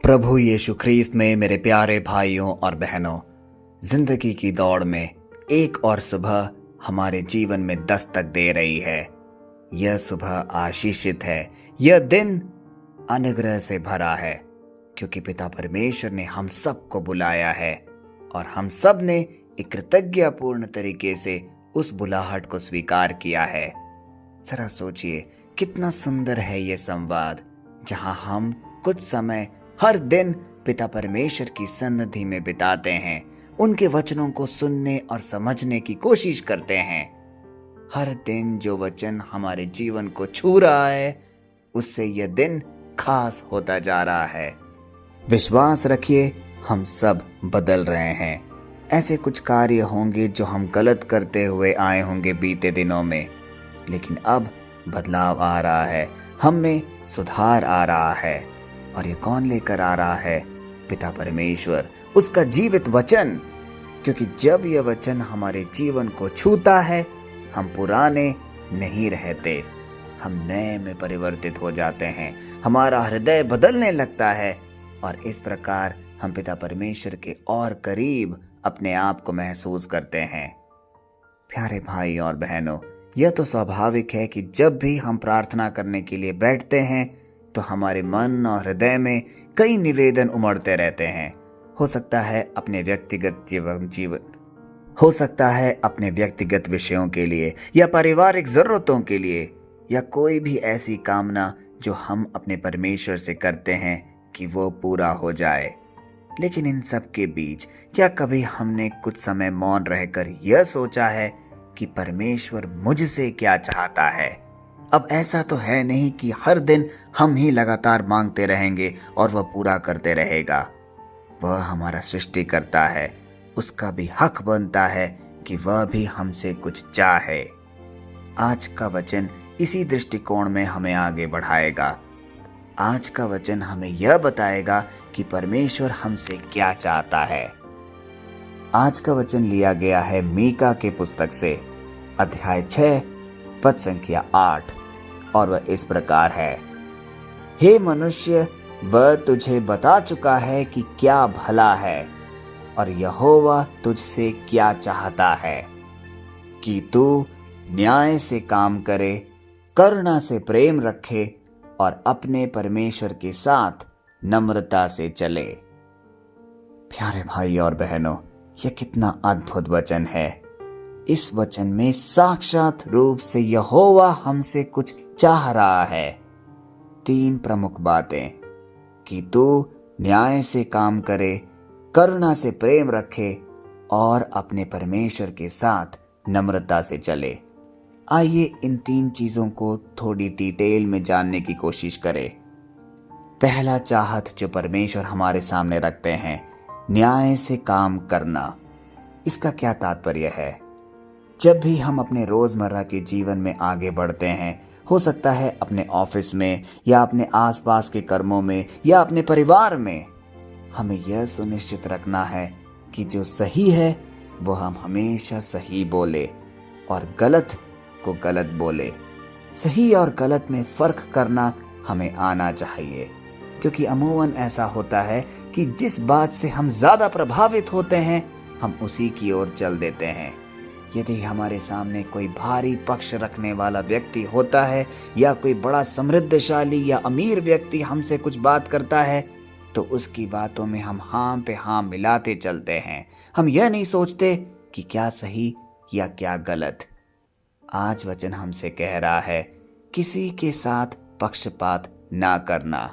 प्रभु यीशु ख्रीस्त में मेरे प्यारे भाइयों और बहनों, जिंदगी की दौड़ में एक और सुबह हमारे जीवन में दस्तक दे रही है। यह सुबह आशीषित है, यह दिन अनुग्रह से भरा है, क्योंकि पिता परमेश्वर ने हम सबको बुलाया है और हम सब ने एक कृतज्ञतापूर्ण तरीके से उस बुलाहट को स्वीकार किया है। जरा सोचिए, कितना सुंदर है ये संवाद, जहां हम कुछ समय हर दिन पिता परमेश्वर की सन्निधि में बिताते हैं, उनके वचनों को सुनने और समझने की कोशिश करते हैं। हर दिन जो वचन हमारे जीवन को छू रहा है, उससे यह दिन खास होता जा रहा है। विश्वास रखिए, हम सब बदल रहे हैं। ऐसे कुछ कार्य होंगे जो हम गलत करते हुए आए होंगे बीते दिनों में, लेकिन अब बदलाव आ रहा है, हम में सुधार आ रहा है। और ये कौन लेकर आ रहा है? पिता परमेश्वर, उसका जीवित वचन। क्योंकि जब यह वचन हमारे जीवन को छूता है, हम पुराने नहीं रहते, हम नए में परिवर्तित हो जाते हैं, हमारा हृदय बदलने लगता है और इस प्रकार हम पिता परमेश्वर के और करीब अपने आप को महसूस करते हैं। प्यारे भाई और बहनों, यह तो स्वाभाविक है कि जब भी हम प्रार्थना करने के लिए बैठते हैं तो हमारे मन और हृदय में कई निवेदन उमड़ते रहते हैं। हो सकता है अपने व्यक्तिगत विषयों के लिए, या पारिवारिक जरूरतों के लिए, या कोई भी ऐसी कामना जो हम अपने परमेश्वर से करते हैं कि वो पूरा हो जाए। लेकिन इन सब के बीच क्या कभी हमने कुछ समय मौन रहकर यह सोचा है कि परमेश्वर मुझसे क्या चाहता है? अब ऐसा तो है नहीं कि हर दिन हम ही लगातार मांगते रहेंगे और वह पूरा करते रहेगा। वह हमारा सृष्टिकर्ता है, उसका भी हक बनता है कि वह भी हमसे कुछ चाहे। आज का वचन इसी दृष्टिकोण में हमें आगे बढ़ाएगा। आज का वचन हमें यह बताएगा कि परमेश्वर हमसे क्या चाहता है। आज का वचन लिया गया है मीका के पुस्तक से, अध्याय 6 पद संख्या 8, और वह इस प्रकार है। हे मनुष्य, वह तुझे बता चुका है कि क्या भला है, और यहोवा तुझसे क्या चाहता है, कि तू न्याय से काम करे, करुणा से प्रेम रखे और अपने परमेश्वर के साथ नम्रता से चले। प्यारे भाई और बहनों, यह कितना अद्भुत वचन है। इस वचन में साक्षात रूप से यहोवा हमसे कुछ चाह रहा है। 3 प्रमुख बातें, कि तू न्याय से काम करे, करुणा से प्रेम रखे और अपने परमेश्वर के साथ नम्रता से चले। आइए इन 3 चीजों को थोड़ी डिटेल में जानने की कोशिश करें। पहला चाहत जो परमेश्वर हमारे सामने रखते हैं, न्याय से काम करना। इसका क्या तात्पर्य है? जब भी हम अपने रोजमर्रा के जीवन में आगे बढ़ते हैं, हो सकता है अपने ऑफिस में, या अपने आसपास के कर्मों में, या अपने परिवार में, हमें यह सुनिश्चित रखना है कि जो सही है वो हम हमेशा सही बोले और गलत को गलत बोले। सही और गलत में फर्क करना हमें आना चाहिए, क्योंकि अमूमन ऐसा होता है कि जिस बात से हम ज्यादा प्रभावित होते हैं, हम उसी की ओर चल देते हैं। यदि हमारे सामने कोई भारी पक्ष रखने वाला व्यक्ति होता है, या कोई बड़ा समृद्धशाली या अमीर व्यक्ति हमसे कुछ बात करता है, तो उसकी बातों में हम हाँ पे हाँ मिलाते चलते हैं। हम यह नहीं सोचते कि क्या सही या क्या गलत। आज वचन हमसे कह रहा है, किसी के साथ पक्षपात ना करना।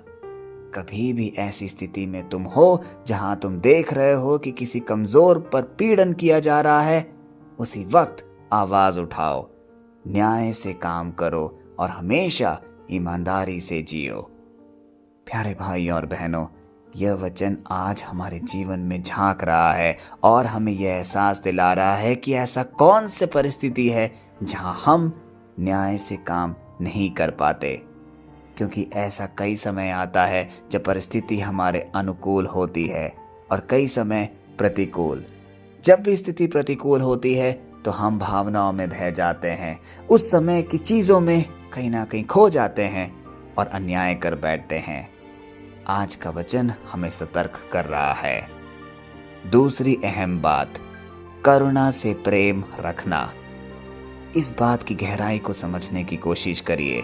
कभी भी ऐसी स्थिति में तुम हो जहां तुम देख रहे हो कि किसी कमजोर पर पीड़न किया जा रहा है, उसी वक्त आवाज उठाओ, न्याय से काम करो और हमेशा ईमानदारी से जियो। प्यारे भाई और बहनों, यह वचन आज हमारे जीवन में झांक रहा है और हमें यह एहसास दिला रहा है कि ऐसा कौन सी परिस्थिति है जहां हम न्याय से काम नहीं कर पाते। क्योंकि ऐसा कई समय आता है जब परिस्थिति हमारे अनुकूल होती है और कई समय प्रतिकूल। जब भी स्थिति प्रतिकूल होती है तो हम भावनाओं में बह जाते हैं, उस समय की चीजों में कहीं ना कहीं खो जाते हैं और अन्याय कर बैठते हैं। आज का वचन हमें सतर्क कर रहा है। दूसरी अहम बात, करुणा से प्रेम रखना। इस बात की गहराई को समझने की कोशिश करिए।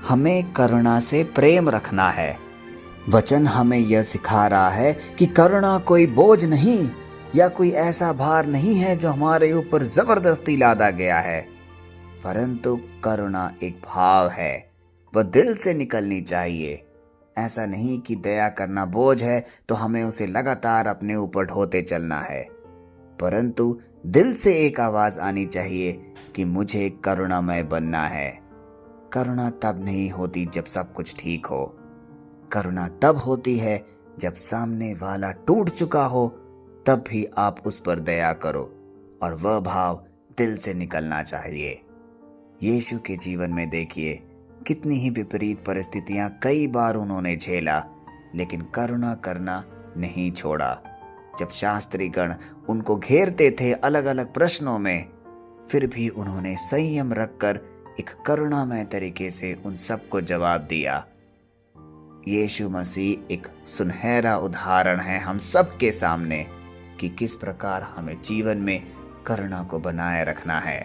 हमें करुणा से प्रेम रखना है। वचन हमें यह सिखा रहा है कि करुणा कोई बोझ नहीं या कोई ऐसा भार नहीं है जो हमारे ऊपर जबरदस्ती लादा गया है, परंतु करुणा एक भाव है। वह दिल से निकलनी चाहिए। ऐसा नहीं कि दया करना बोझ है तो हमें उसे लगातार अपने ऊपर ढोते चलना है, परंतु दिल से एक आवाज आनी चाहिए कि मुझे करुणामय बनना है। करुणा तब नहीं होती जब सब कुछ ठीक हो। करुणा तब होती है जब सामने वाला टूट चुका हो, तब भी आप उस पर दया करो, और वह भाव दिल से निकलना चाहिए। यीशु के जीवन में देखिए, कितनी ही विपरीत परिस्थितियां कई बार उन्होंने झेला, लेकिन करुणा करना नहीं छोड़ा। जब शास्त्रीगण उनको घेरते थे अलग अलग प्रश्नों में, फिर भी उन्होंने संयम रखकर एक करुणामय तरीके से उन सबको जवाब दिया। यीशु मसीह एक सुनहरा उदाहरण है हम सबके सामने कि किस प्रकार हमें जीवन में करुणा को बनाए रखना है।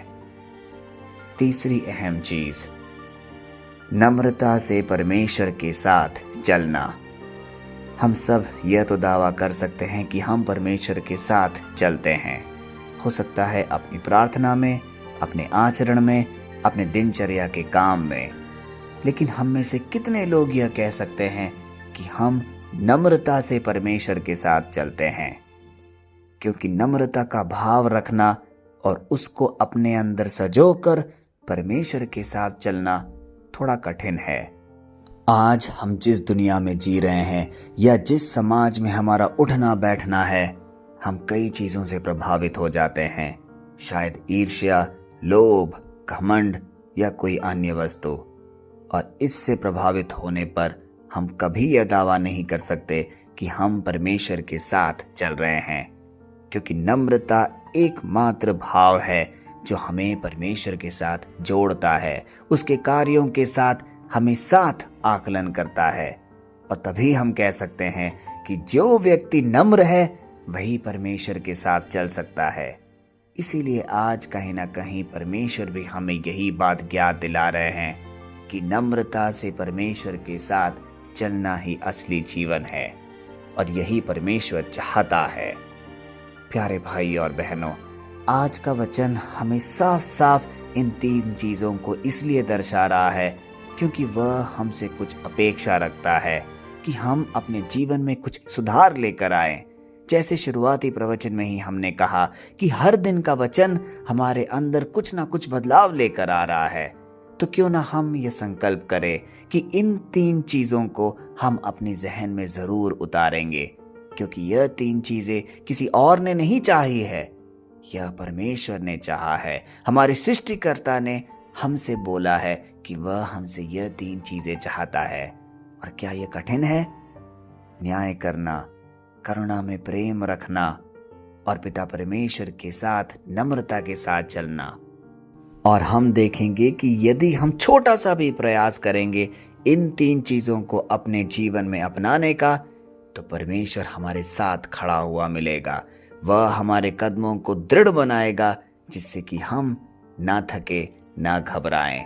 तीसरी अहम चीज, नम्रता से परमेश्वर के साथ चलना। हम सब यह तो दावा कर सकते हैं कि हम परमेश्वर के साथ चलते हैं। हो सकता है अपनी प्रार्थना में, अपने आचरण में, अपने दिनचर्या के काम में, लेकिन हम में से कितने लोग यह कह सकते हैं कि हम नम्रता से परमेश्वर के साथ चलते हैं? क्योंकि नम्रता का भाव रखना और उसको अपने अंदर सजोकर परमेश्वर के साथ चलना थोड़ा कठिन है। आज हम जिस दुनिया में जी रहे हैं या जिस समाज में हमारा उठना बैठना है, हम कई चीजों से प्रभावित हो जाते हैं। शायद ईर्ष्या, लोभ, घमंड या कोई अन्य वस्तु। और इससे प्रभावित होने पर हम कभी यह दावा नहीं कर सकते कि हम परमेश्वर के साथ चल रहे हैं, क्योंकि नम्रता एकमात्र भाव है जो हमें परमेश्वर के साथ जोड़ता है, उसके कार्यों के साथ हमें साथ आकलन करता है। और तभी हम कह सकते हैं कि जो व्यक्ति नम्र है वही परमेश्वर के साथ चल सकता है। इसीलिए आज कहीं ना कहीं परमेश्वर भी हमें यही बात ज्ञात दिला रहे हैं कि नम्रता से परमेश्वर के साथ चलना ही असली जीवन है, और यही परमेश्वर चाहता है। प्यारे भाई और बहनों, आज का वचन हमें साफ साफ इन तीन चीज़ों को इसलिए दर्शा रहा है क्योंकि वह हमसे कुछ अपेक्षा रखता है कि हम अपने जीवन में कुछ सुधार लेकर आए। जैसे शुरुआती प्रवचन में ही हमने कहा कि हर दिन का वचन हमारे अंदर कुछ ना कुछ बदलाव लेकर आ रहा है, तो क्यों ना हम ये संकल्प करें कि इन तीन चीज़ों को हम अपने जहन में ज़रूर उतारेंगे, क्योंकि यह तीन चीज़ें किसी और ने नहीं चाही है, यह परमेश्वर ने चाहा है। हमारे सृष्टिकर्ता ने हमसे बोला है कि वह हमसे यह तीन चीज़ें चाहता है। और क्या यह कठिन है? न्याय करना, करुणा में प्रेम रखना और पिता परमेश्वर के साथ नम्रता के साथ चलना। और हम देखेंगे कि यदि हम छोटा सा भी प्रयास करेंगे इन तीन चीज़ों को अपने जीवन में अपनाने का, तो परमेश्वर हमारे साथ खड़ा हुआ मिलेगा। वह हमारे कदमों को दृढ़ बनाएगा, जिससे कि हम ना थके ना घबराएं।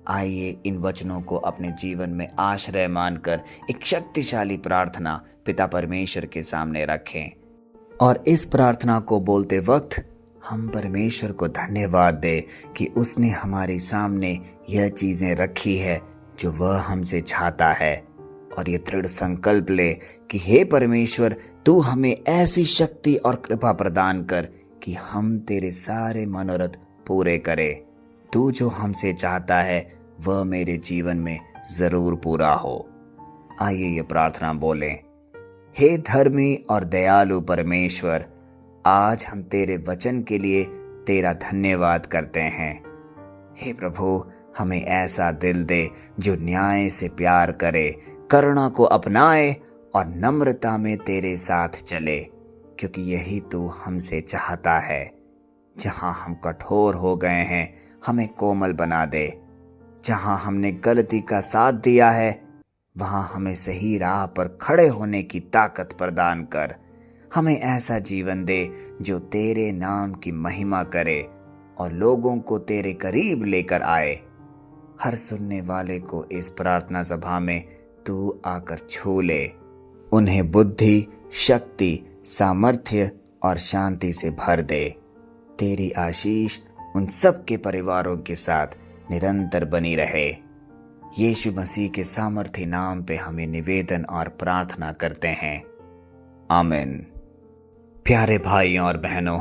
आइए इन वचनों को अपने जीवन में आश्रय मानकर एक शक्तिशाली प्रार्थना पिता परमेश्वर के सामने रखें, और इस प्रार्थना को बोलते वक्त हम परमेश्वर को धन्यवाद दें कि उसने हमारे सामने यह चीज़ें रखी है जो वह हमसे चाहता है। और ये दृढ़ संकल्प ले कि हे परमेश्वर, तू हमें ऐसी शक्ति और कृपा प्रदान कर कि हम तेरे सारे मनोरथ पूरे करें। तू जो हमसे चाहता है वह मेरे जीवन में ज़रूर पूरा हो। आइए ये प्रार्थना बोलें। हे धर्मी और दयालु परमेश्वर, आज हम तेरे वचन के लिए तेरा धन्यवाद करते हैं। हे प्रभु, हमें ऐसा दिल दे जो न्याय से प्यार करे, करुणा को अपनाए और नम्रता में तेरे साथ चले, क्योंकि यही तू हमसे चाहता है। जहाँ हम कठोर हो गए हैं हमें कोमल बना दे। जहाँ हमने गलती का साथ दिया है वहाँ हमें सही राह पर खड़े होने की ताकत प्रदान कर। हमें ऐसा जीवन दे जो तेरे नाम की महिमा करे और लोगों को तेरे करीब लेकर आए। हर सुनने वाले को इस प्रार्थना सभा में तू आकर छू ले, उन्हें बुद्धि, शक्ति, सामर्थ्य और शांति से भर दे। तेरी आशीष उन सब के परिवारों के साथ निरंतर बनी रहे। यीशु मसीह के सामर्थ्य नाम पे हमें निवेदन और प्रार्थना करते हैं, आमीन। प्यारे भाइयों और बहनों,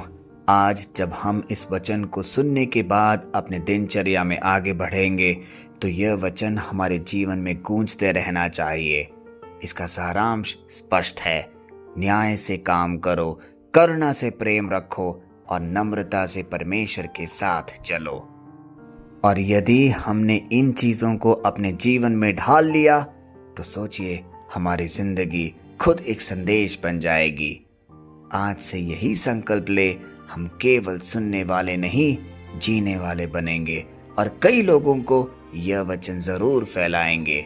आज जब हम इस वचन को सुनने के बाद अपने दिनचर्या में आगे बढ़ेंगे तो यह वचन हमारे जीवन में गूंजते रहना चाहिए। इसका सारांश स्पष्ट है, न्याय से काम करो, करुणा से प्रेम रखो और नम्रता से परमेश्वर के साथ चलो। और यदि हमने इन चीज़ों को अपने जीवन में ढाल लिया तो सोचिए, हमारी जिंदगी खुद एक संदेश बन जाएगी। आज से यही संकल्प ले, हम केवल सुनने वाले नहीं, जीने वाले बनेंगे और कई लोगों को यह वचन जरूर फैलाएंगे,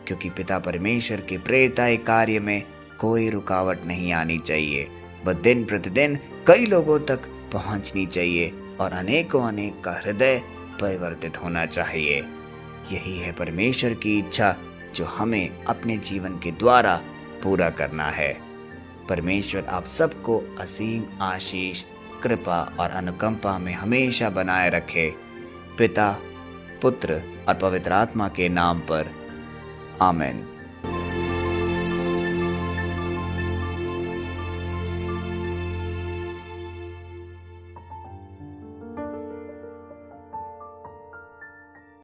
क्योंकि पिता परमेश्वर के प्रेरिताए कार्य में कोई रुकावट नहीं आनी चाहिए। वह दिन प्रतिदिन कई लोगों तक पहुंचनी चाहिए और अनेकों अनेक का हृदय परिवर्तित होना चाहिए। यही है परमेश्वर की इच्छा जो हमें अपने जीवन के द्वारा पूरा करना है। परमेश्वर आप सबको असीम आशीष, कृपा और अनुकंपा में हमेशा बनाए रखे। पिता, पुत्र और पवित्र आत्मा के नाम पर, आमीन।